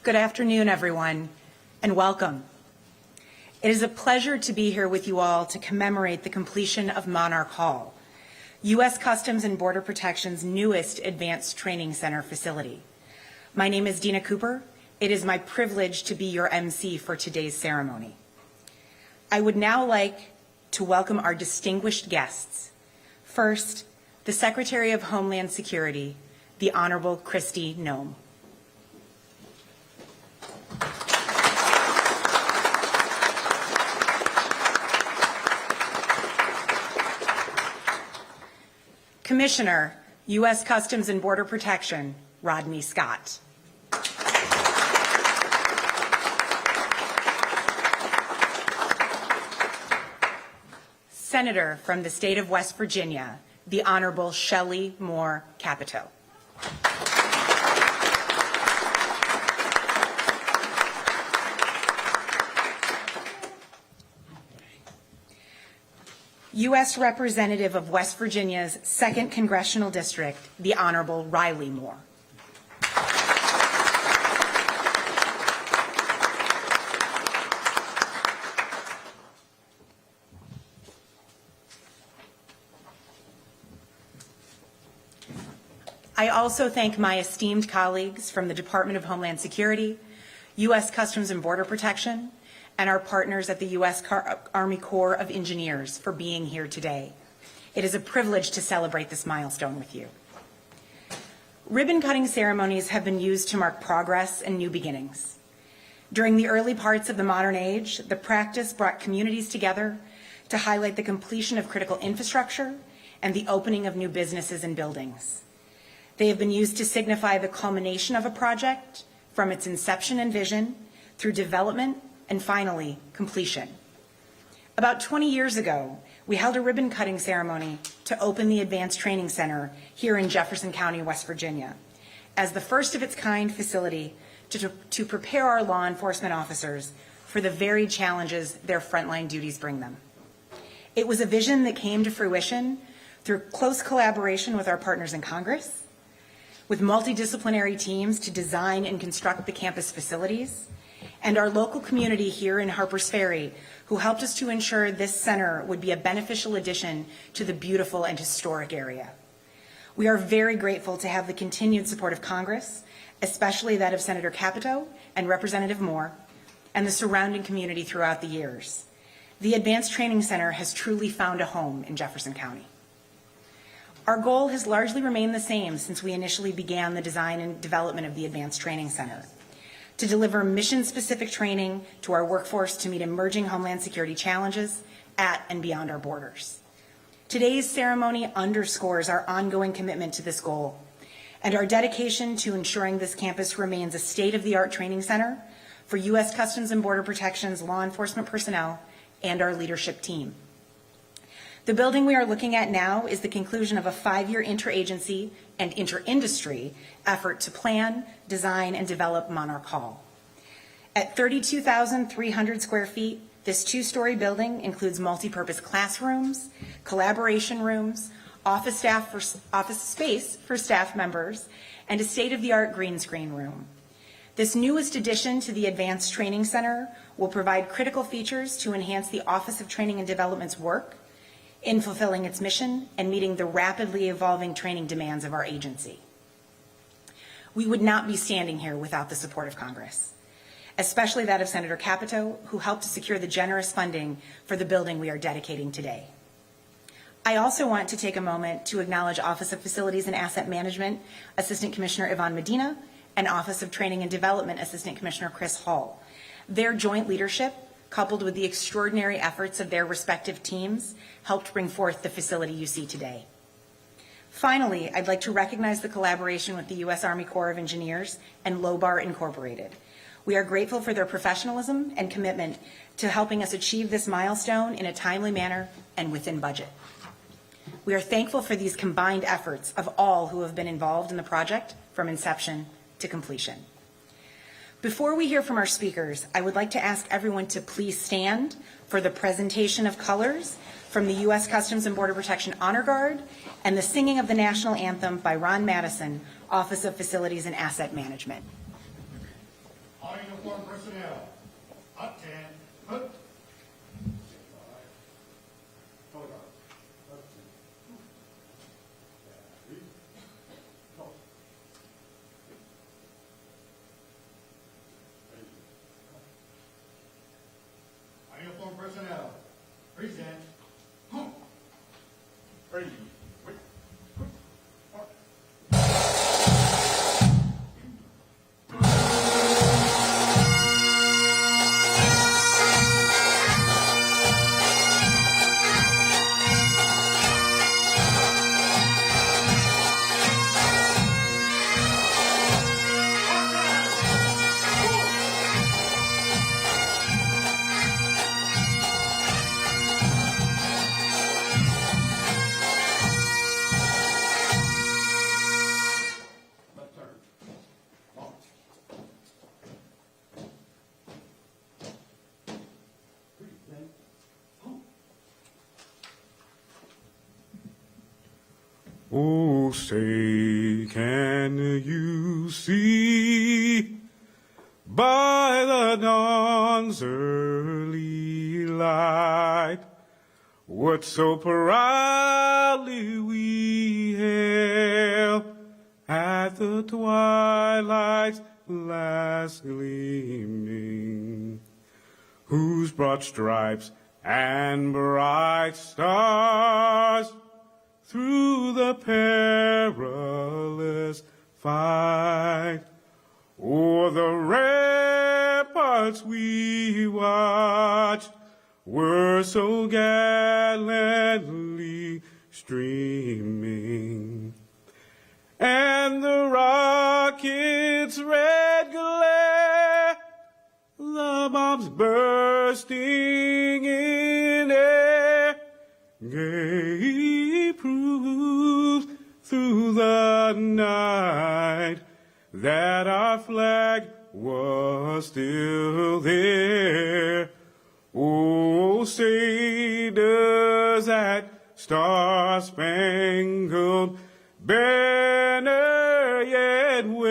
Good afternoon, everyone, and welcome. It is a pleasure to be here with you all to commemorate the completion of Monarch Hall, U.S. Customs and Border Protection's newest advanced training center facility. My name is Dina Cooper. It is my privilege to be your MC for today's ceremony. I would now like to welcome our distinguished guests. First, the Secretary of Homeland Security, the Honorable Kristi Gnome. Commissioner, U.S. Customs and Border Protection, Rodney Scott. Senator from the state of West Virginia, the Honorable Shelley Moore Capito. U.S. Representative of West Virginia's 2nd Congressional District, the Honorable Riley Moore. I also thank my esteemed colleagues from the Department of Homeland Security, U.S. Customs and Border Protection, and our partners at the U.S. Army Corps of Engineers for being here today. It is a privilege to celebrate this milestone with you. Ribbon-cutting ceremonies have been used to mark progress and new beginnings. During the early parts of the modern age, the practice brought communities together to highlight the completion of critical infrastructure and the opening of new businesses and buildings. They have been used to signify the culmination of a project from its inception and vision through development and finally, completion. About 20 years ago, we held a ribbon-cutting ceremony to open the Advanced Training Center here in Jefferson County, West Virginia, as the first of its kind facility to prepare our law enforcement officers for the varied challenges their frontline duties bring them. It was a vision that came to fruition through close collaboration with our partners in Congress, with multidisciplinary teams to design and construct the campus facilities, and our local community here in Harpers Ferry, who helped us to ensure this center would be a beneficial addition to the beautiful and historic area. We are very grateful to have the continued support of Congress, especially that of Senator Capito and Representative Moore, and the surrounding community throughout the years. The Advanced Training Center has truly found a home in Jefferson County. Our goal has largely remained the same since we initially began the design and development of the Advanced Training Center: to deliver mission-specific training to our workforce to meet emerging Homeland Security challenges at and beyond our borders. Today's ceremony underscores our ongoing commitment to this goal and our dedication to ensuring this campus remains a state-of-the-art training center for U.S. Customs and Border Protection's law enforcement personnel and our leadership team. The building we are looking at now is the conclusion of a 5-year interagency and inter-industry effort to plan, design, and develop Monarch Hall. At 32,300 square feet, this 2-story building includes multi-purpose classrooms, collaboration rooms, office space for staff members, and a state-of-the-art green screen room. This newest addition to the Advanced Training Center will provide critical features to enhance the Office of Training and Development's work in fulfilling its mission and meeting the rapidly evolving training demands of our agency. We would not be standing here without the support of Congress, especially that of Senator Capito, who helped to secure the generous funding for the building we are dedicating today. I also want to take a moment to acknowledge Office of Facilities and Asset Management Assistant Commissioner Yvonne Medina and Office of Training and Development Assistant Commissioner Chris Hall. Their joint leadership, coupled with the extraordinary efforts of their respective teams, helped bring forth the facility you see today. Finally, I'd like to recognize the collaboration with the U.S. Army Corps of Engineers and LOBAR Incorporated. We are grateful for their professionalism and commitment to helping us achieve this milestone in a timely manner and within budget. We are thankful for these combined efforts of all who have been involved in the project from inception to completion. Before we hear from our speakers, I would like to ask everyone to please stand for the presentation of colors from the U.S. Customs and Border Protection Honor Guard and the singing of the national anthem by Ron Madison, Office of Facilities and Asset Management. uniformed personnel. Up 10. Put. Uniformed personnel. Present. Ready. Oh, say, can you see by the dawn's early light what so proudly we hailed at the twilight's last gleaming, whose broad stripes and bright stars through the perilous fight o'er the ramparts we watched were so gallantly streaming, and the rocket's red glare, the bombs bursting in air, gave proofs through the night that our flag was still there. Oh, say does that star-spangled banner yet wave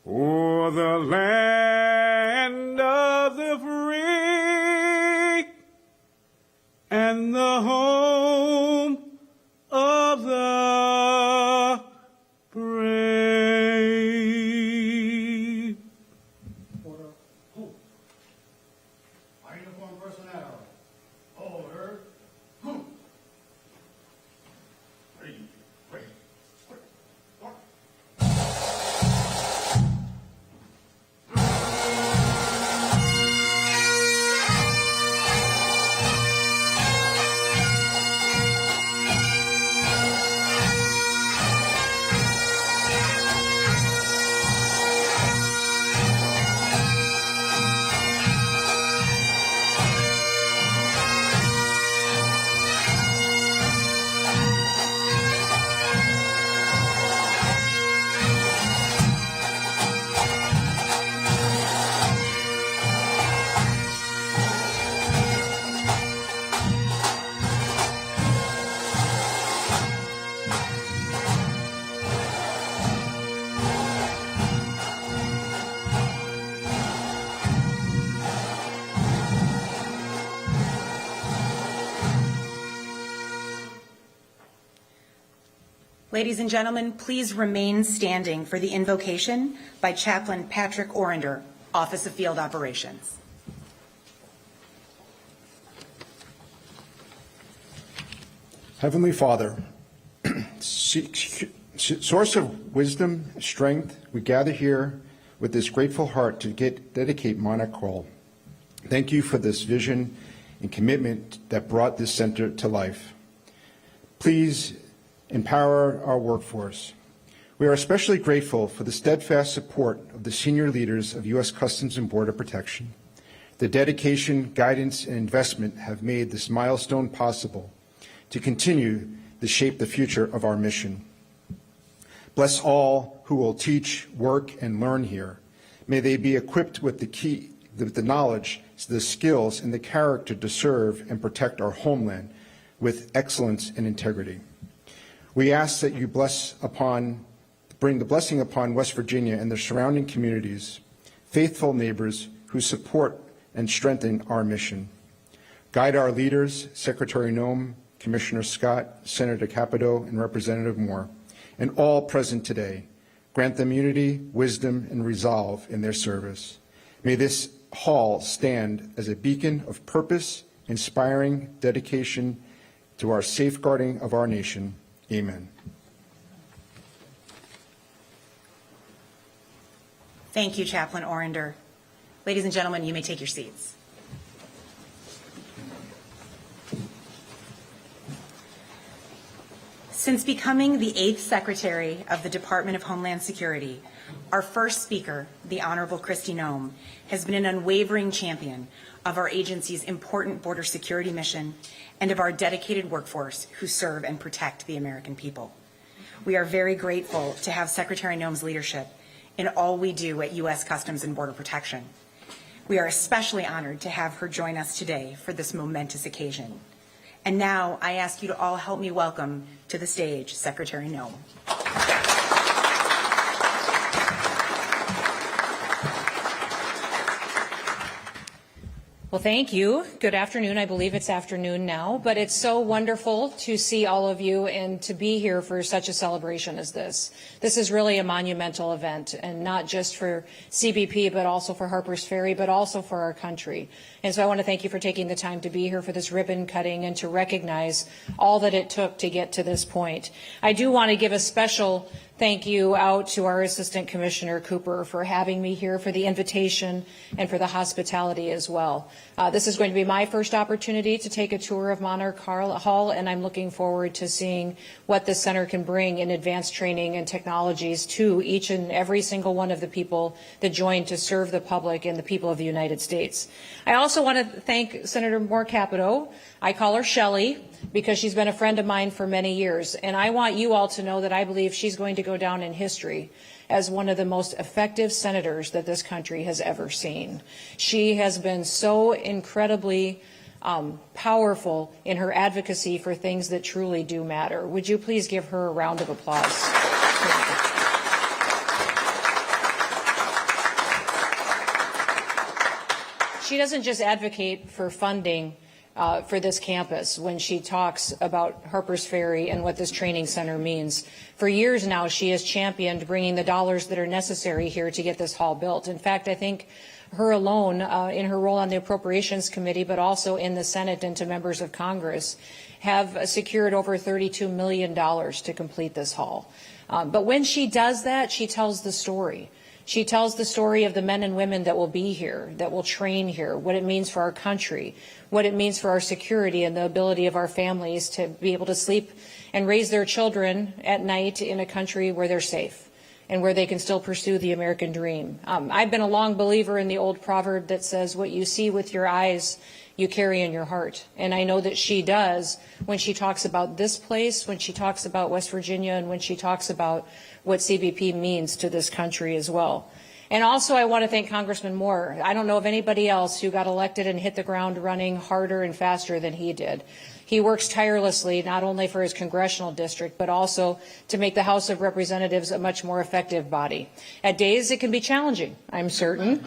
o'er the land of the free and the home of the brave. Order. Hold. Our uniformed personnel. Order. Hold. Ready. Ready. Start. Ladies and gentlemen, please remain standing for the invocation by Chaplain Patrick Orender, Office of Field Operations. Heavenly Father, source of wisdom, strength, we gather here with this grateful heart to dedicate Monarch Hall. Thank you for this vision and commitment that brought this center to life. Please empower our workforce. We are especially grateful for the steadfast support of the senior leaders of U.S. Customs and Border Protection. The dedication, guidance, and investment have made this milestone possible to continue to shape the future of our mission. Bless all who will teach, work, and learn here. May they be equipped with the knowledge, the skills, and the character to serve and protect our homeland with excellence and integrity. We ask that you bless upon bring the blessing upon West Virginia and the surrounding communities, faithful neighbors who support and strengthen our mission. Guide our leaders, Secretary Gnome, Commissioner Scott, Senator Capito, and Representative Moore, and all present today. Grant them unity, wisdom, and resolve in their service. May this hall stand as a beacon of purpose, inspiring dedication to our safeguarding of our nation. Amen. Thank you, Chaplain Orender. Ladies and gentlemen, you may take your seats. Since becoming the 8th Secretary of the Department of Homeland Security, our first speaker, the Honorable Kristi Gnome, has been an unwavering champion of our agency's important border security mission and of our dedicated workforce who serve and protect the American people. We are very grateful to have Secretary Gnome's leadership in all we do at U.S. Customs and Border Protection. We are especially honored to have her join us today for this momentous occasion. And now I ask you to all help me welcome to the stage Secretary Gnome. Well, thank you. Good afternoon. I believe it's afternoon now, but it's so wonderful to see all of you and to be here for such a celebration as this. This is really a monumental event, and not just for CBP, but also for Harpers Ferry, but also for our country. And so I want to thank you for taking the time to be here for this ribbon cutting and to recognize all that it took to get to this point. I do want to give a special thank you out to our Assistant Commissioner Cooper for having me here, for the invitation and for the hospitality as well. This is going to be my first opportunity to take a tour of Monarch Hall, and I'm looking forward to seeing what the center can bring in advanced training and technologies to each and every single one of the people that joined to serve the public and the people of the United States. I also want to thank Senator Moore Capito. I call her Shelley because she's been a friend of mine for many years, and I want you all to know that I believe she's going to go down in history as one of the most effective senators that this country has ever seen. She has been so incredibly powerful in her advocacy for things that truly do matter. Would you please give her a round of applause? She doesn't just advocate for funding for this campus when she talks about Harpers Ferry and what this training center means. For years now, she has championed bringing the dollars that are necessary here to get this hall built. In fact, I think her alone, in her role on the Appropriations Committee, but also in the Senate and to members of Congress, have secured over $32 million to complete this hall. But when she does that, she tells the story. She tells the story of the men and women that will be here, that will train here, what it means for our country, what it means for our security and the ability of our families to be able to sleep and raise their children at night in a country where they're safe and where they can still pursue the American dream. I've been a long believer in the old proverb that says, what you see with your eyes, you carry in your heart. And I know that she does when she talks about this place, when she talks about West Virginia, and when she talks about what CBP means to this country as well. And also I want to thank Congressman Moore. I don't know of anybody else who got elected and hit the ground running harder and faster than he did. He works tirelessly not only for his congressional district, but also to make the House of Representatives a much more effective body. At days it can be challenging, I'm certain,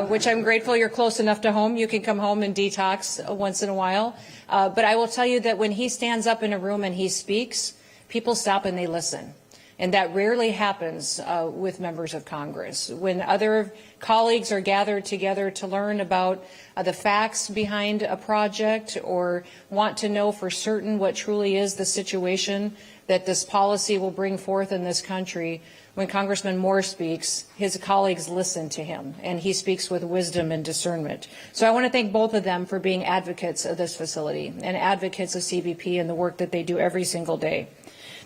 which I'm grateful you're close enough to home. You can come home and detox once in a while. But I will tell you that when he stands up in a room and he speaks, people stop and they listen. And that rarely happens with members of Congress. When other colleagues are gathered together to learn about the facts behind a project or want to know for certain what truly is the situation that this policy will bring forth in this country, when Congressman Moore speaks, his colleagues listen to him, and he speaks with wisdom and discernment. So I want to thank both of them for being advocates of this facility and advocates of CBP and the work that they do every single day.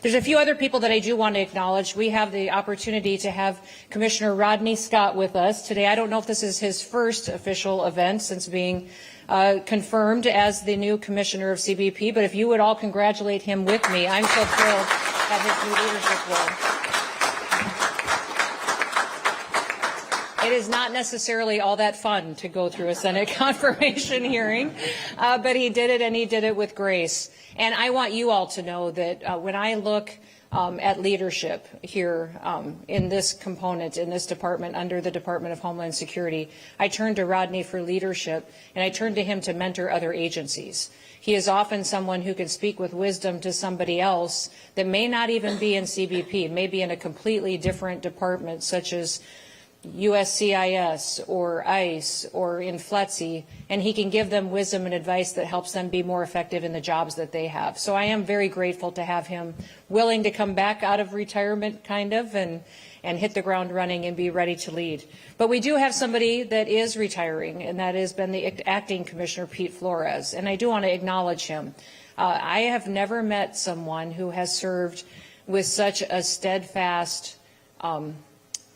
There's a few other people that I do want to acknowledge. We have the opportunity to have Commissioner Rodney Scott with us today. I don't know if this is his first official event since being confirmed as the new commissioner of CBP, but if you would all congratulate him with me, I'm so thrilled at his new leadership role. It is not necessarily all that fun to go through a Senate confirmation hearing, but he did it, and he did it with grace. And I want you all to know that when I look at leadership here in this component, in this department, under the Department of Homeland Security. I turned to Rodney for leadership, and I turned to him to mentor other agencies. He is often someone who can speak with wisdom to somebody else that may not even be in CBP, maybe in a completely different department, such as USCIS or ICE or in FLETC, and he can give them wisdom and advice that helps them be more effective in the jobs that they have. So I am very grateful to have him willing to come back out of retirement, kind of, and hit the ground running and be ready to lead. But we do have somebody that is retiring, and that has been the acting Commissioner Pete Flores, and I do want to acknowledge him. I have never met someone who has served with such a steadfast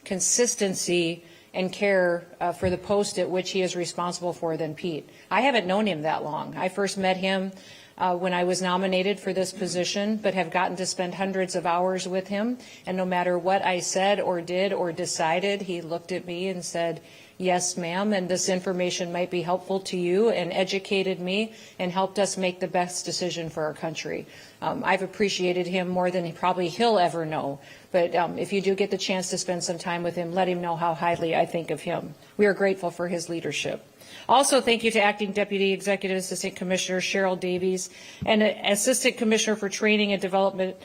consistency and care for the post at which he is responsible for than Pete. I haven't known him that long. I first met him when I was nominated for this position, but have gotten to spend hundreds of hours with him. And no matter what I said or did or decided, he looked at me and said, "Yes, ma'am, and this information might be helpful to you," and educated me and helped us make the best decision for our country. I've appreciated him more than probably he'll ever know. But if you do get the chance to spend some time with him, let him know how highly I think of him. We are grateful for his leadership. Also, thank you to Acting Deputy Executive Assistant Commissioner Cheryl Davies and Assistant Commissioner for Training and Development,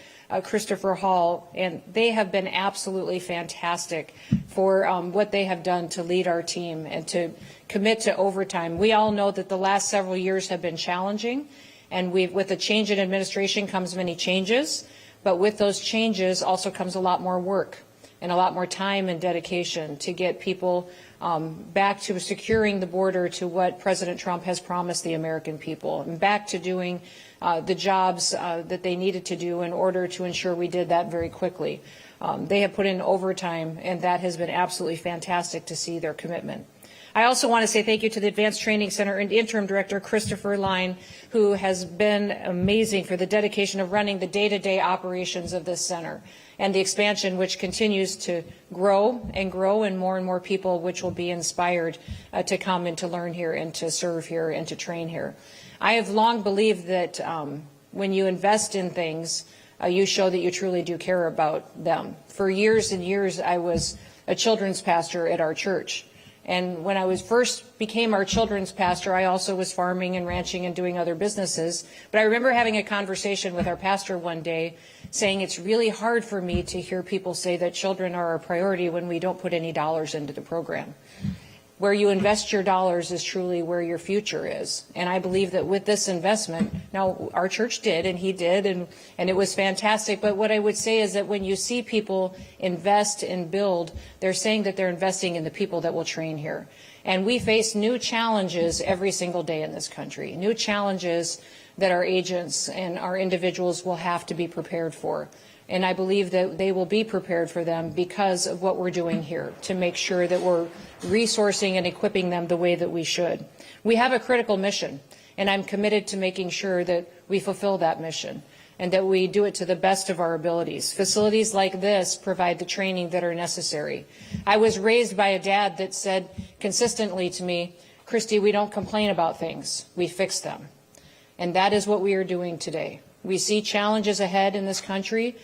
Christopher Hall, and they have been absolutely fantastic for what they have done to lead our team and to commit to overtime. We all know that the last several years have been challenging, and with a change in administration comes many changes, but with those changes also comes a lot more work and a lot more time and dedication to get people back to securing the border to what President Trump has promised the American people, and back to doing the jobs that they needed to do in order to ensure we did that very quickly. They have put in overtime, and that has been absolutely fantastic to see their commitment. I also want to say thank you to the Advanced Training Center and Interim Director Christopher Line, who has been amazing for the dedication of running the day-to-day operations of this center and the expansion, which continues to grow, and more people which will be inspired to come and to learn here and to serve here and to train here. I have long believed that when you invest in things, you show that you truly do care about them. For years and years, I was a children's pastor at our church. And when I first became our children's pastor, I also was farming and ranching and doing other businesses. But I remember having a conversation with our pastor one day saying it's really hard for me to hear people say that children are a priority when we don't put any dollars into the program. Where you invest your dollars is truly where your future is. And I believe that with this investment, now our church did, and he did, and it was fantastic. But what I would say is that when you see people invest and build, they're saying that they're investing in the people that will train here. And we face new challenges every single day in this country, new challenges that our agents and our individuals will have to be prepared for. And I believe that they will be prepared for them because of what we're doing here to make sure that we're resourcing and equipping them the way that we should. We have a critical mission, and I'm committed to making sure that we fulfill that mission and that we do it to the best of our abilities. Facilities like this provide the training that are necessary. I was raised by a dad that said consistently to me, "Christy, we don't complain about things, we fix them." And that is what we are doing today. We see challenges ahead in this country,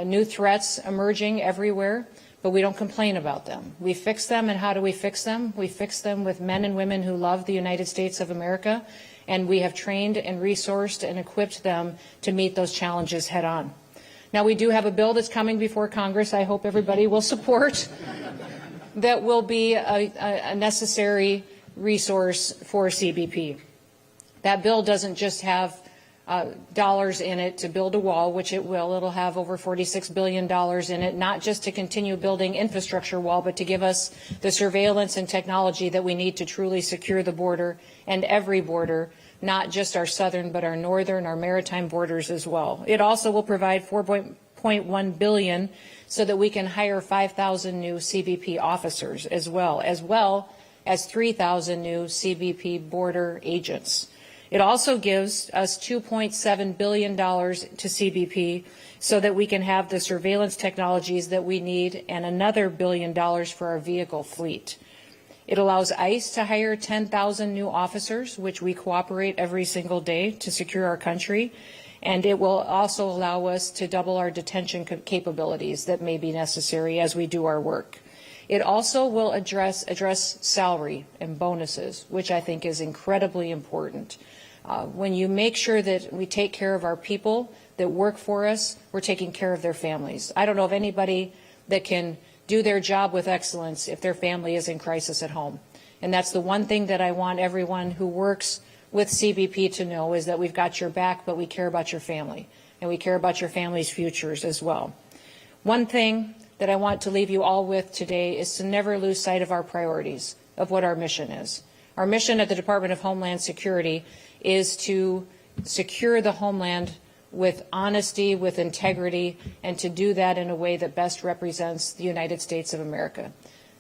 new threats emerging everywhere, but we don't complain about them. We fix them, and how do we fix them? We fix them with men and women who love the United States of America, and we have trained and resourced and equipped them to meet those challenges head on. Now, we do have a bill that's coming before Congress I hope everybody will support that will be a necessary resource for CBP. That bill doesn't just have dollars in it to build a wall, which it will. It'll have over $46 billion in it, not just to continue building infrastructure wall, but to give us the surveillance and technology that we need to truly secure the border and every border, not just our southern, but our northern, our maritime borders as well. It also will provide $4.1 billion so that we can hire 5,000 new CBP officers as well as 3,000 new CBP border agents. It also gives us $2.7 billion to CBP so that we can have the surveillance technologies that we need, and another $1 billion for our vehicle fleet. It allows ICE to hire 10,000 new officers, which we cooperate every single day to secure our country. And it will also allow us to double our detention capabilities that may be necessary as we do our work. It also will address salary and bonuses, which I think is incredibly important. When you make sure that we take care of our people that work for us, we're taking care of their families. I don't know of anybody that can do their job with excellence if their family is in crisis at home. And that's the one thing that I want everyone who works with CBP to know, is that we've got your back, but we care about your family, and we care about your family's futures as well. One thing that I want to leave you all with today is to never lose sight of our priorities, of what our mission is. Our mission at the Department of Homeland Security is to secure the homeland with honesty, with integrity, and to do that in a way that best represents the United States of America.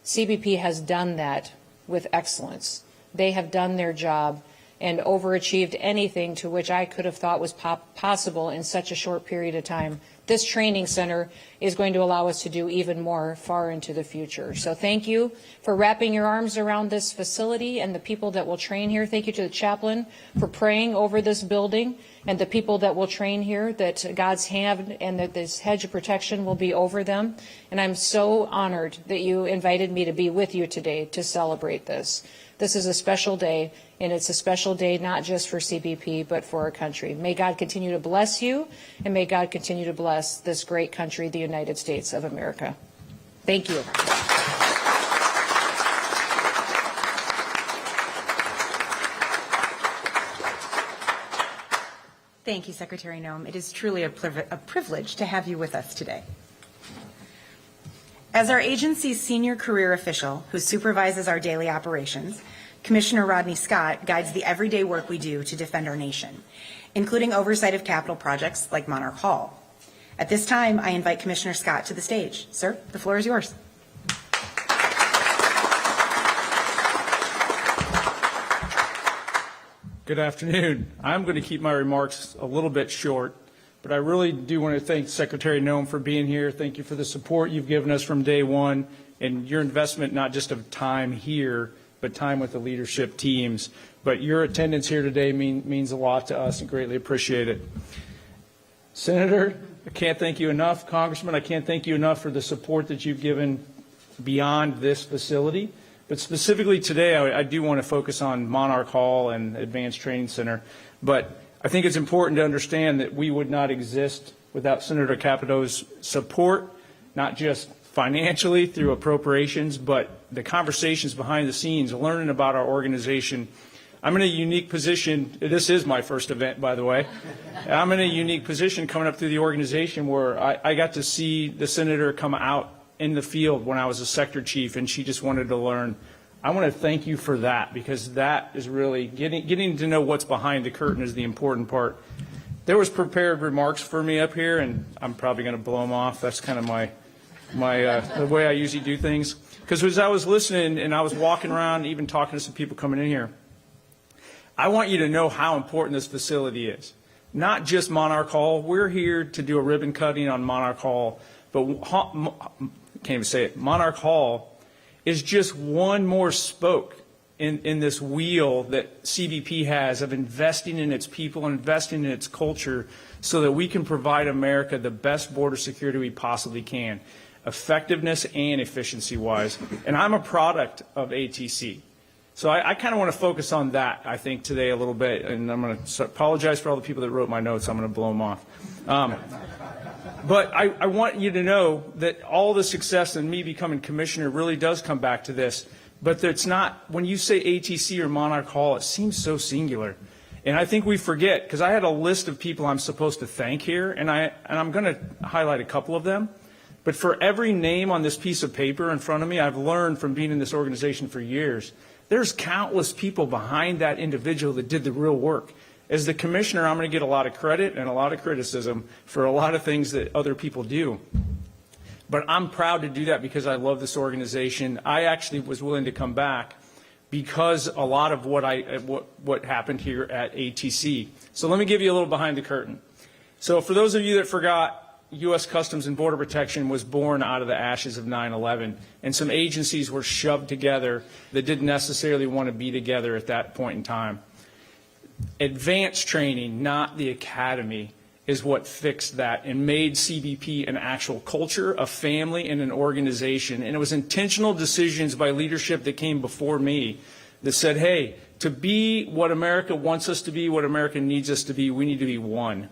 CBP has done that with excellence. They have done their job and overachieved anything to which I could have thought was possible in such a short period of time. This training center is going to allow us to do even more far into the future. So thank you for wrapping your arms around this facility and the people that will train here. Thank you to the chaplain for praying over this building, and the people that will train here, that God's hand and that this hedge of protection will be over them. And I'm so honored that you invited me to be with you today to celebrate this. This is a special day, and it's a special day not just for CBP, but for our country. May God continue to bless you, and may God continue to bless this great country, the United States of America. Thank you. Thank you, Secretary Gnome. It is truly a privilege to have you with us today. As our agency's senior career official who supervises our daily operations, Commissioner Rodney Scott guides the everyday work we do to defend our nation, including oversight of capital projects like Monarch Hall. At this time, I invite Commissioner Scott to the stage. Sir, the floor is yours. Good afternoon. I'm going to keep my remarks a little bit short, but I really do want to thank Secretary Gnome for being here. Thank you for the support you've given us from day one, and your investment not just of time here, but time with the leadership teams. But your attendance here today means a lot to us, and greatly appreciate it. Senator, I can't thank you enough. Congressman, I can't thank you enough for the support that you've given beyond this facility. But specifically today, I do want to focus on Monarch Hall and Advanced Training Center. But I think it's important to understand that we would not exist without Senator Capito's support, not just financially through appropriations, but the conversations behind the scenes, learning about our organization. I'm in a unique position. This is my first event, by the way. I'm in a unique position coming up through the organization where I got to see the senator come out in the field when I was a sector chief, and she just wanted to learn. I want to thank you for that, because that is really getting to know what's behind the curtain is the important part. There was prepared remarks for me up here, and I'm probably going to blow them off. That's kind of the way I usually do things. Because as I was listening and I was walking around, even talking to some people coming in here, I want you to know how important this facility is. Not just Monarch Hall. We're here to do a ribbon cutting on Monarch Hall, but can't even say it. Monarch Hall is just one more spoke in this wheel that CBP has of investing in its people, investing in its culture, so that we can provide America the best border security we possibly can, effectiveness and efficiency-wise. And I'm a product of ATC. So I kind of want to focus on that, I think, today a little bit. And I'm going to apologize for all the people that wrote my notes. I'm going to blow them off. But I want you to know that all the success in me becoming commissioner really does come back to this. But it's not, when you say ATC or Monarch Hall, it seems so singular. And I think we forget, because I had a list of people I'm supposed to thank here, and I'm going to highlight a couple of them. But for every name on this piece of paper in front of me, I've learned from being in this organization for years, there's countless people behind that individual that did the real work. As the commissioner, I'm going to get a lot of credit and a lot of criticism for a lot of things that other people do. But I'm proud to do that because I love this organization. I actually was willing to come back because a lot of what happened here at ATC. So let me give you a little behind the curtain. So for those of you that forgot, U.S. Customs and Border Protection was born out of the ashes of 9/11, and some agencies were shoved together that didn't necessarily want to be together at that point in time. Advanced training, not the academy, is what fixed that and made CBP an actual culture, a family, and an organization. And it was intentional decisions by leadership that came before me that said, hey, to be what America wants us to be, what America needs us to be, we need to be one.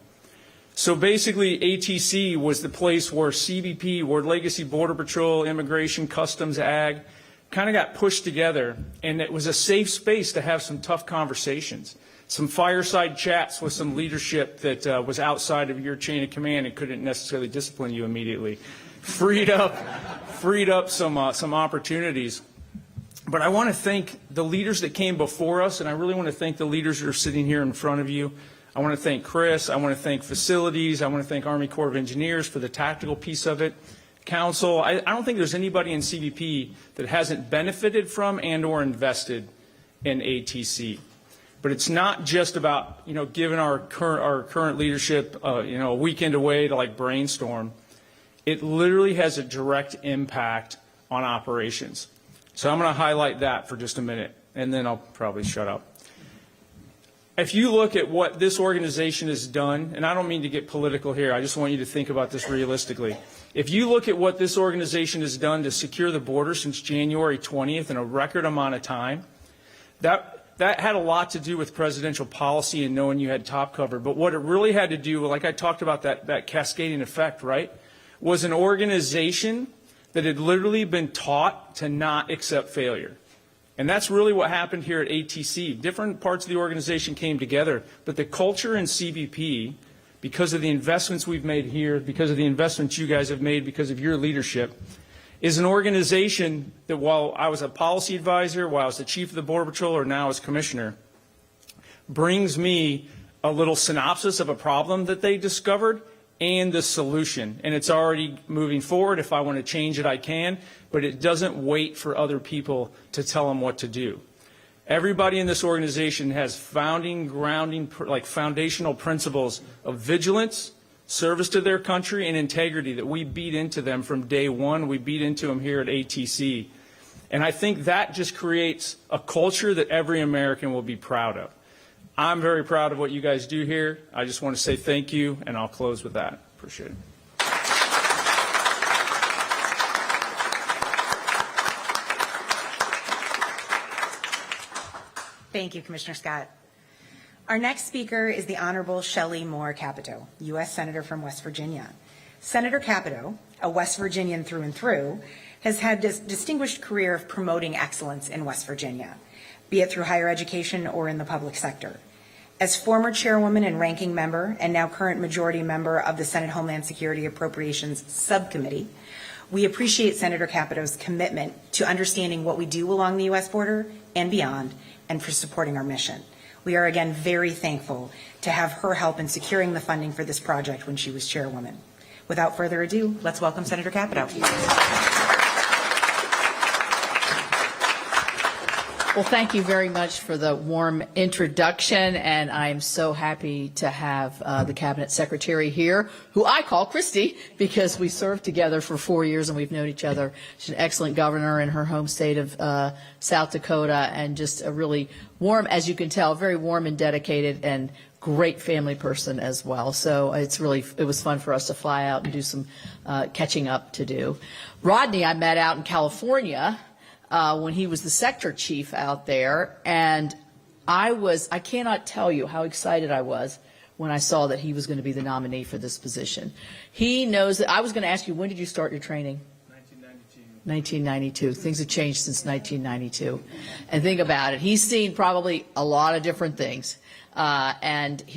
So basically, ATC was the place where CBP, where Legacy Border Patrol, Immigration, Customs, Ag, kind of got pushed together, and it was a safe space to have some tough conversations, some fireside chats with some leadership that was outside of your chain of command and couldn't necessarily discipline you immediately. Freed up some opportunities. But I want to thank the leaders that came before us, and I really want to thank the leaders that are sitting here in front of you. I want to thank Chris. I want to thank facilities. I want to thank Army Corps of Engineers for the tactical piece of it. Council. I don't think there's anybody in CBP that hasn't benefited from and or invested in ATC. But it's not just about, you know, giving our current leadership, you know, a weekend away to like brainstorm. It literally has a direct impact on operations. So I'm going to highlight that for just a minute, and then I'll probably shut up. If you look at what this organization has done, and I don't mean to get political here, I just want you to think about this realistically. If you look at what this organization has done to secure the border since January 20th in a record amount of time, that had a lot to do with presidential policy and knowing you had top cover. But what it really had to do, like I talked about that cascading effect, right, was an organization that had literally been taught to not accept failure. And that's really what happened here at ATC. Different parts of the organization came together, but the culture in CBP, because of the investments we've made here, because of the investments you guys have made, because of your leadership, is an organization that while I was a policy advisor, while I was the chief of the Border Patrol, or now as commissioner, brings me a little synopsis of a problem that they discovered and the solution. And it's already moving forward. If I want to change it, I can, but it doesn't wait for other people to tell them what to do. Everybody in this organization has foundational principles of vigilance, service to their country, and integrity that we beat into them from day one. We beat into them here at ATC. And I think that just creates a culture that every American will be proud of. I'm very proud of what you guys do here. I just want to say thank you, and I'll close with that. Appreciate it. Thank you, Commissioner Scott. Our next speaker is the Honorable Shelley Moore Capito, U.S. Senator from West Virginia. Senator Capito, a West Virginian through and through, has had a distinguished career of promoting excellence in West Virginia, be it through higher education or in the public sector. As former chairwoman and ranking member, and now current majority member of the Senate Homeland Security Appropriations Subcommittee, we appreciate Senator Capito's commitment to understanding what we do along the U.S. border and beyond, and for supporting our mission. We are again very thankful to have her help in securing the funding for this project when she was chairwoman. Without further ado, let's welcome Senator Capito. Well, thank you very much for the warm introduction, and I'm so happy to have the Cabinet Secretary here, who I call Christy, because we served together for 4 years and we've known each other. She's an excellent governor in her home state of South Dakota, and just a really warm, as you can tell, very warm and dedicated and great family person as well. So it was fun for us to fly out and do some catching up to do. Rodney I met out in California when he was the sector chief out there, and I cannot tell you how excited I was when I saw that he was going to be the nominee for this position. He knows that. I was going to ask you, when did you start your training? 1992. Things have changed since 1992. And think about it. He's seen probably a lot of different things.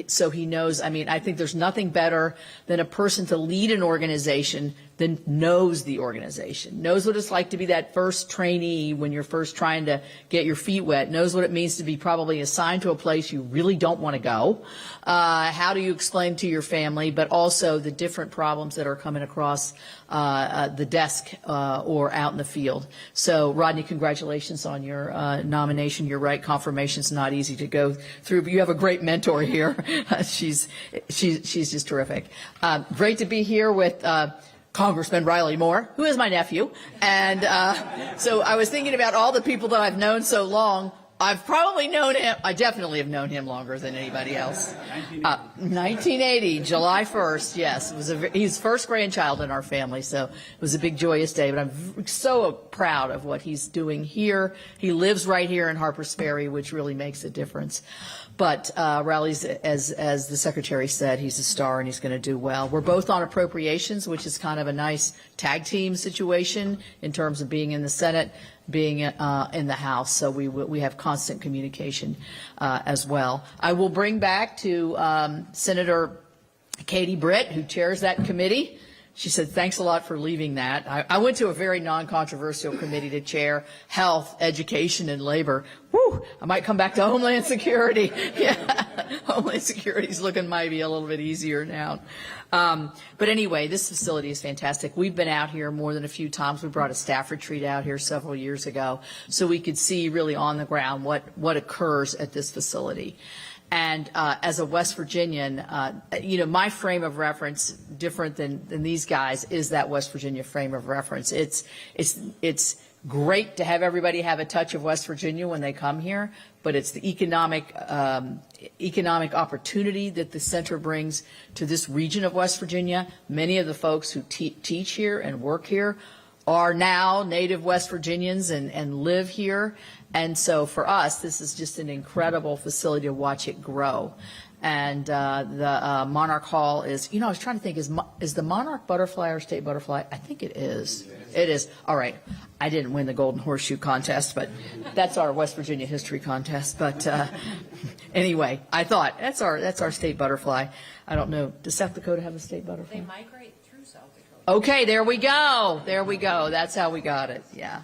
So he knows, I mean, I think there's nothing better than a person to lead an organization that knows the organization, knows what it's like to be that first trainee when you're first trying to get your feet wet, knows what it means to be probably assigned to a place you really don't want to go. How do you explain to your family, but also the different problems that are coming across the desk or out in the field. So, Rodney, congratulations on your nomination. You're right, confirmation's not easy to go through, but you have a great mentor here. She's just terrific. Great to be here with Congressman Riley Moore, who is my nephew. And so I was thinking about all the people that I've known so long. I've probably known him. I definitely have known him longer than anybody else. 1980, July 1st. Yes, it was he's first grandchild in our family, so it was a big joyous day. But I'm so proud of what he's doing here. He lives right here in Harpers Ferry, which really makes a difference. But Rowley's, as the secretary said, he's a star and he's going to do well. We're both on appropriations, which is kind of a nice tag team situation in terms of being in the Senate, being in the House. So we have constant communication as well. I will bring back to Senator Katie Britt, who chairs that committee. She said, thanks a lot for leaving that. I went to a very non-controversial committee to chair health, education, and labor. Whew, I might come back to Homeland Security. Yeah, Homeland Security is looking maybe a little bit easier now. But anyway, this facility is fantastic. We've been out here more than a few times. We brought a staff retreat out here several years ago so we could see really on the ground what occurs at this facility. And as a West Virginian, my frame of reference, different than these guys, is that West Virginia frame of reference. It's great to have everybody have a touch of West Virginia when they come here, but it's the economic opportunity that the center brings to this region of West Virginia. Many of the folks who teach here and work here are now native West Virginians and live here. And so for us, this is just an incredible facility to watch it grow. And the Monarch Hall is, I was trying to think, is the Monarch butterfly our state butterfly? I think it is. It is. All right. I didn't win the Golden Horseshoe contest, but that's our West Virginia history contest. But anyway, I thought that's our state butterfly. I don't know. Does South Dakota have a state butterfly? They migrate through South Dakota. Okay, there we go. There we go. That's how we got it. Yeah.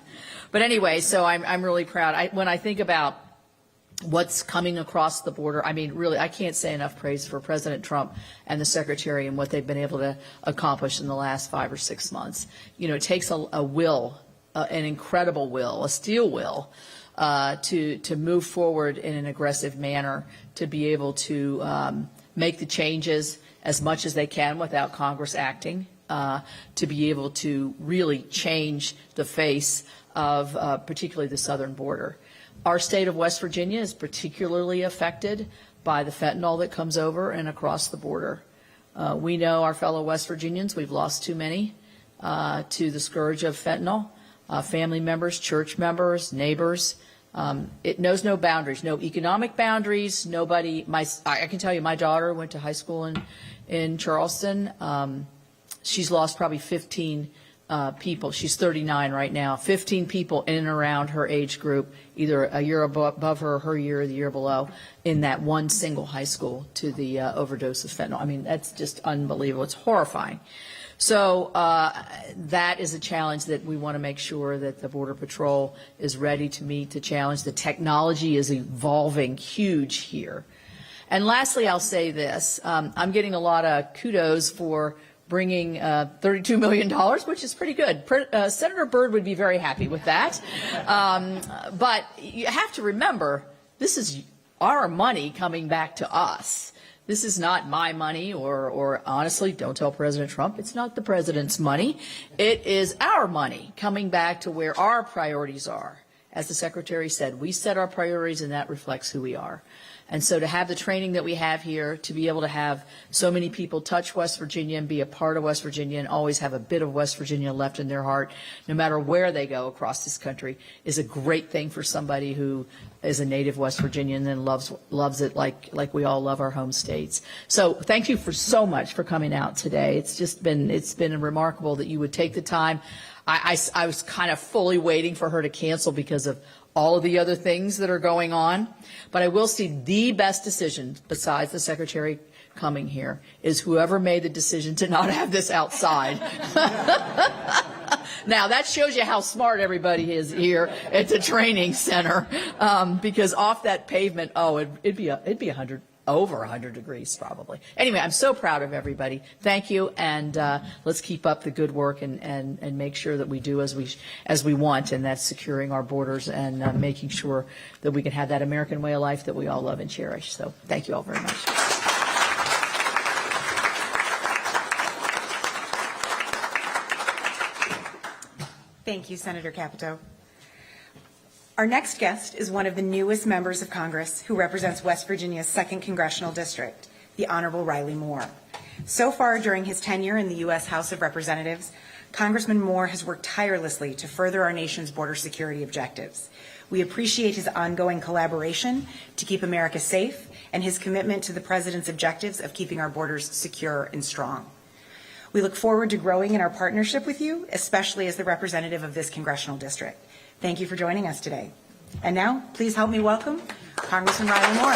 But anyway, so I'm really proud. When I think about what's coming across the border, I mean, really, I can't say enough praise for President Trump and the Secretary and what they've been able to accomplish in the last 5 or 6 months. It takes a will, an incredible will, a steel will, to move forward in an aggressive manner, to be able to make the changes as much as they can without Congress acting, to be able to really change the face of particularly the southern border. Our state of West Virginia is particularly affected by the fentanyl that comes over and across the border. We know our fellow West Virginians, we've lost too many to the scourge of fentanyl, family members, church members, neighbors. It knows no boundaries, no economic boundaries, nobody. I can tell you my daughter went to high school in Charleston. She's lost probably 15 people. She's 39 right now. 15 people in and around her age group, either a year above her year, or the year below, in that one single high school to the overdose of fentanyl. I mean, that's just unbelievable. It's horrifying. So that is a challenge that we want to make sure that the Border Patrol is ready to meet the challenge. The technology is evolving huge here. And lastly, I'll say this. I'm getting a lot of kudos for bringing $32 million, which is pretty good. Senator Byrd would be very happy with that. But you have to remember, this is our money coming back to us. This is not my money, or honestly, don't tell President Trump, it's not the president's money. It is our money coming back to where our priorities are. As the Secretary said, we set our priorities, and that reflects who we are. And so to have the training that we have here, to be able to have so many people touch West Virginia and be a part of West Virginia and always have a bit of West Virginia left in their heart, no matter where they go across this country, is a great thing for somebody who is a native West Virginian and loves it like we all love our home states. So thank you so much for coming out today. It's been remarkable that you would take the time. I was kind of fully waiting for her to cancel because of all of the other things that are going on. But I will say the best decision, besides the Secretary coming here, is whoever made the decision to not have this outside. Now, that shows you how smart everybody is here at the training center, because off that pavement, it'd be 100. Over 100 degrees probably. Anyway, I'm so proud of everybody. Thank you, and let's keep up the good work and make sure that we do as we want, and that's securing our borders and making sure that we can have that American way of life that we all love and cherish. So thank you all very much. Thank you, Senator Capito. Our next guest is one of the newest members of Congress who represents West Virginia's 2nd Congressional District, the Honorable Riley Moore. So far during his tenure in the U.S. House of Representatives, Congressman Moore has worked tirelessly to further our nation's border security objectives. We appreciate his ongoing collaboration to keep America safe and his commitment to the President's objectives of keeping our borders secure and strong. We look forward to growing in our partnership with you, especially as the representative of this congressional district. Thank you for joining us today. And now, please help me welcome Congressman Riley Moore.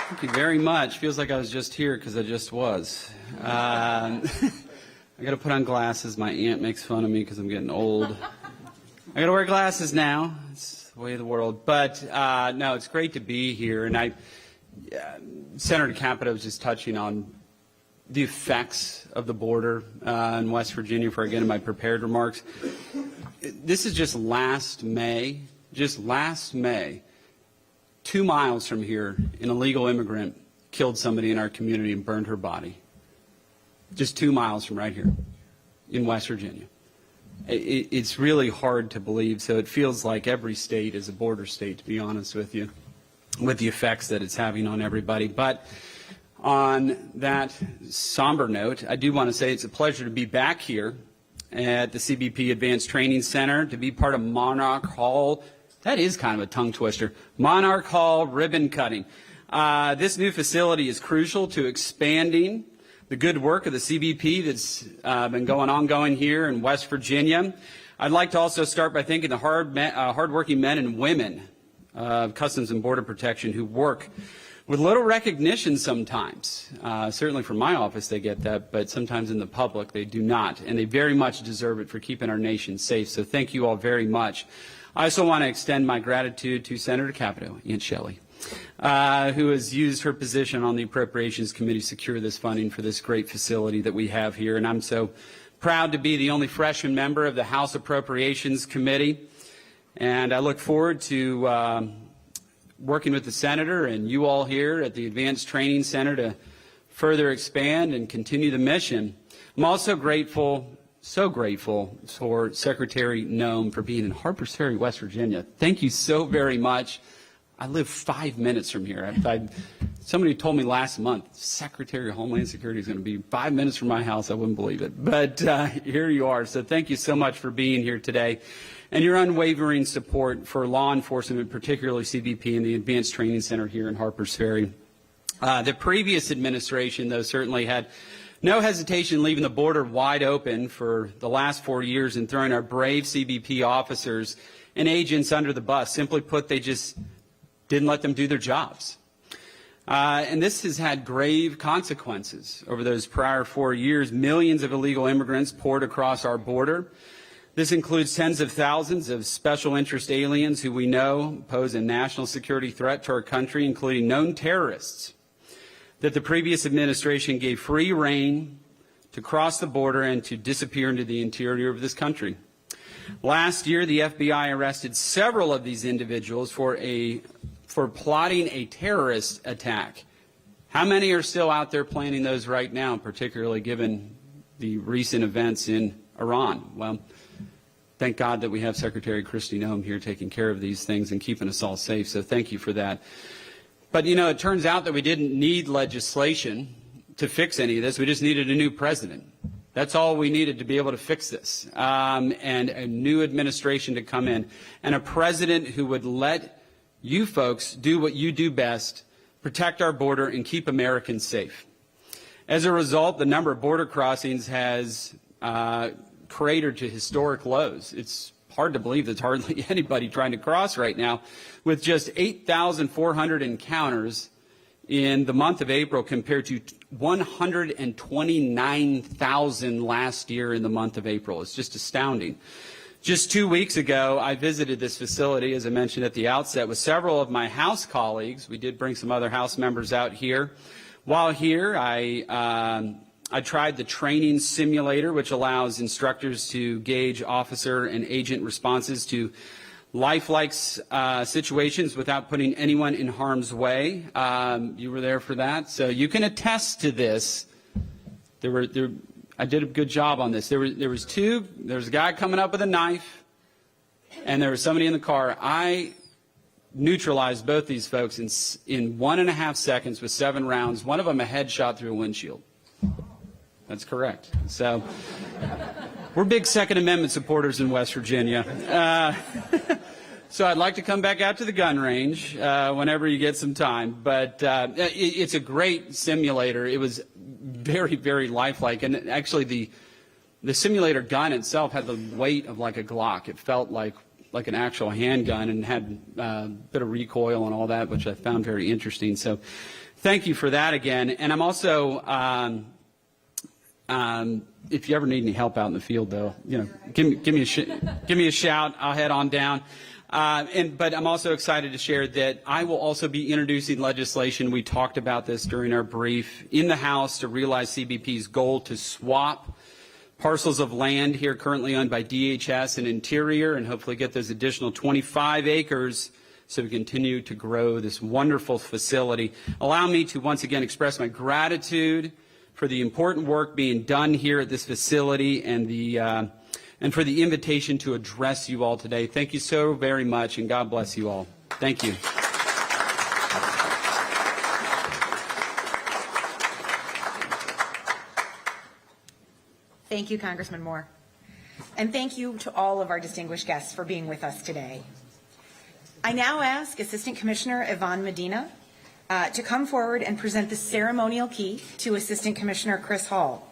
Thank you very much. Feels like I was just here because I just was. I got to put on glasses. My aunt makes fun of me because I'm getting old. I got to wear glasses now. It's the way of the world. But no, it's great to be here. And Senator Capito was just touching on the effects of the border in West Virginia before I get into my prepared remarks. This is just last May, 2 miles from here, an illegal immigrant killed somebody in our community and burned her body. Just 2 miles from right here in West Virginia. It's really hard to believe, so it feels like every state is a border state, to be honest with you, with the effects that it's having on everybody. But on that somber note, I do want to say it's a pleasure to be back here at the CBP Advanced Training Center, to be part of Monarch Hall. That is kind of a tongue twister. Monarch Hall ribbon cutting. This new facility is crucial to expanding the good work of the CBP that's been ongoing here in West Virginia. I'd like to also start by thanking the hardworking men and women of Customs and Border Protection who work with little recognition sometimes. Certainly from my office they get that, but sometimes in the public they do not, and they very much deserve it for keeping our nation safe. So thank you all very much. I also want to extend my gratitude to Senator Capito, Aunt Shelley, who has used her position on the Appropriations Committee to secure this funding for this great facility that we have here. And I'm so proud to be the only freshman member of the House Appropriations Committee. And I look forward to working with the Senator and you all here at the Advanced Training Center to further expand and continue the mission. I'm also grateful, so grateful for Secretary Gnome for being in Harpers Ferry, West Virginia. Thank you so very much. I live 5 minutes from here. Somebody told me last month, Secretary of Homeland Security is going to be 5 minutes from my house. I wouldn't believe it. But here you are. So thank you so much for being here today and your unwavering support for law enforcement, particularly CBP and the Advanced Training Center here in Harpers Ferry. The previous administration, though, certainly had no hesitation leaving the border wide open for the last 4 years and throwing our brave CBP officers and agents under the bus. Simply put, they just didn't let them do their jobs. And this has had grave consequences over those prior 4 years. Millions of illegal immigrants poured across our border. This includes tens of thousands of special interest aliens who we know pose a national security threat to our country, including known terrorists that the previous administration gave free rein to cross the border and to disappear into the interior of this country. Last year, the FBI arrested several of these individuals for plotting a terrorist attack. How many are still out there planning those right now, particularly given the recent events in Iran? Well, thank God that we have Secretary Kristi Gnome here taking care of these things and keeping us all safe, so thank you for that. But, you know, it turns out that we didn't need legislation to fix any of this. We just needed a new president. That's all we needed to be able to fix this, and a new administration to come in, and a president who would let you folks do what you do best, protect our border and keep Americans safe. As a result, the number of border crossings has cratered to historic lows. It's hard to believe there's hardly anybody trying to cross right now, with just 8,400 encounters in the month of April compared to 129,000 last year in the month of April. It's just astounding. Just 2 weeks ago, I visited this facility, as I mentioned at the outset, with several of my House colleagues. We did bring some other House members out here. While here, I tried the training simulator, which allows instructors to gauge officer and agent responses to lifelike situations without putting anyone in harm's way. You were there for that, so you can attest to this. I I did a good job on this. There was a guy coming up with a knife, and there was somebody in the car. I neutralized both these folks in 1.5 seconds with 7 rounds. One of them a headshot through a windshield. That's correct. So we're big Second Amendment supporters in West Virginia. So I'd like to come back out to the gun range whenever you get some time. But it's a great simulator. It was very, very lifelike. And actually the simulator gun itself had the weight of like a Glock. It felt like an actual handgun and had a bit of recoil and all that, which I found very interesting. So thank you for that again. And I'm also, if you ever need any help out in the field, though, give me a shout. I'll head on down. But I'm also excited to share that I will also be introducing legislation. We talked about this during our brief in the House to realize CBP's goal to swap parcels of land here currently owned by DHS and Interior, and hopefully get those additional 25 acres so we continue to grow this wonderful facility. Allow me to once again express my gratitude for the important work being done here at this facility and for the invitation to address you all today. Thank you so very much, and God bless you all. Thank you. Thank you, Congressman Moore. And thank you to all of our distinguished guests for being with us today. I now ask Assistant Commissioner Yvonne Medina to come forward and present the ceremonial key to Assistant Commissioner Chris Hall.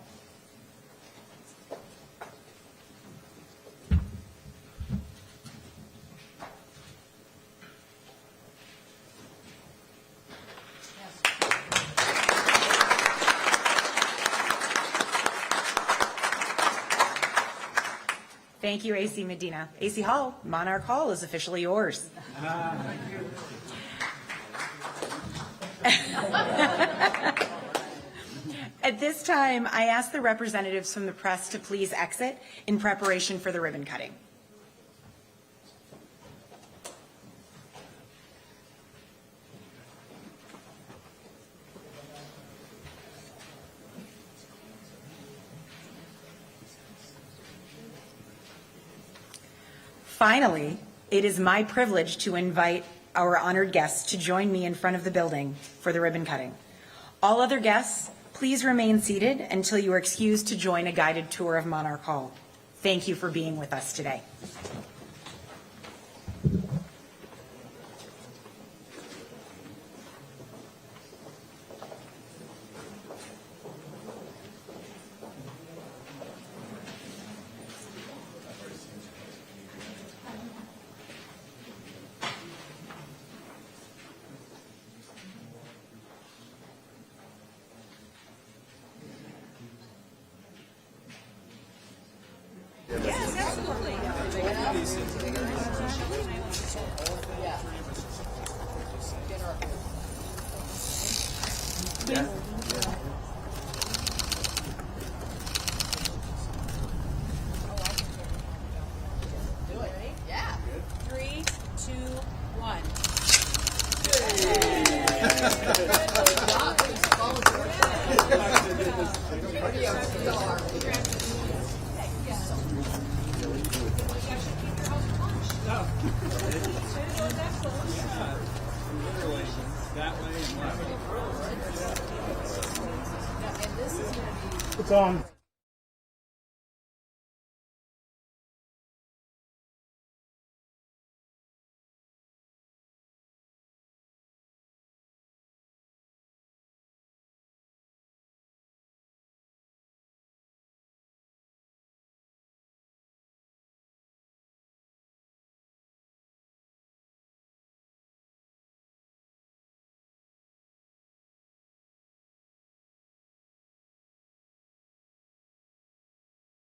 Thank you, AC Medina. AC Hall, Monarch Hall is officially yours. At this time, I ask the representatives from the press to please exit in preparation for the ribbon cutting. Finally, it is my privilege to invite our honored guests to join me in front of the building for the ribbon cutting. All other guests, please remain seated until you are excused to join a guided tour of Monarch Hall. Thank you for being with us today. Yeah. 3, 2, 1. It's on.